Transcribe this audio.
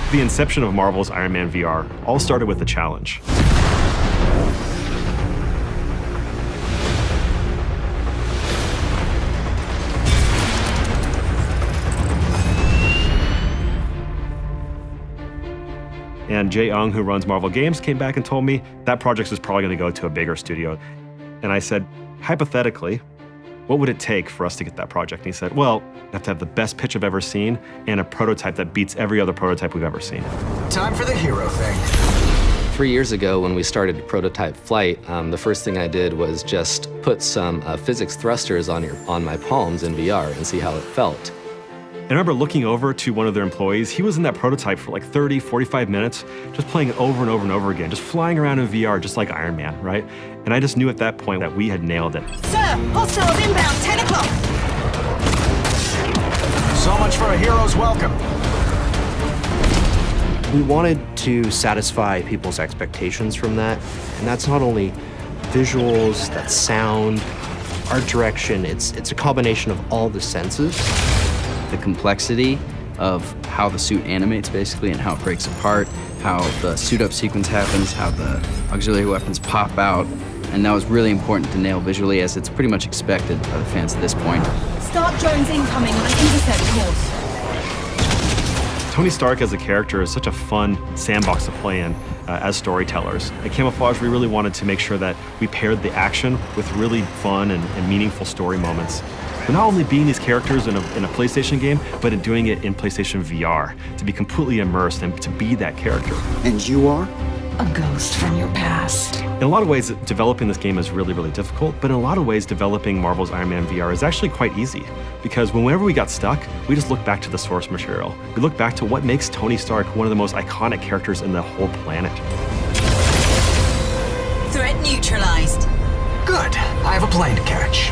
The inception of Marvel's Iron Man VR all started with a challenge. And Jae Ung, who runs Marvel Games, came back and told me that project is probably going to go to a bigger studio. And I said, hypothetically, what would it take for us to get that project? And he said, well, you have to have the best pitch I've ever seen and a prototype that beats every other prototype we've ever seen. Time for the hero thing. 3 years ago, when we started prototype flight, the first thing I did was just put some physics thrusters on my palms in VR and see how it felt. I remember looking over to one of their employees. He was in that prototype for like 30, 45 minutes, just playing it over and over and over again, just flying around in VR, just like Iron Man, right? And I just knew at that point that we had nailed it. Sir, hostiles inbound, 10 o'clock. So much for a hero's welcome. We wanted to satisfy people's expectations from that, and that's not only visuals, that's sound, art direction, it's a combination of all the senses. The complexity of how the suit animates basically and how it breaks apart, how the suit up sequence happens, how the auxiliary weapons pop out, and that was really important to nail visually as it's pretty much expected by the fans at this point. Start drones incoming on an intercept course. Tony Stark as a character is such a fun sandbox to play in as storytellers. At Camouflage, we really wanted to make sure that we paired the action with really fun and meaningful story moments. But not only being these characters in a PlayStation game, but in doing it in PlayStation VR, to be completely immersed and to be that character. And you are? A ghost from your past. In a lot of ways, developing this game is really, really difficult, but in a lot of ways, developing Marvel's Iron Man VR is actually quite easy, because whenever we got stuck, we just look back to the source material. We look back to what makes Tony Stark one of the most iconic characters in the whole planet. Threat neutralized. Good. I have a plane to catch.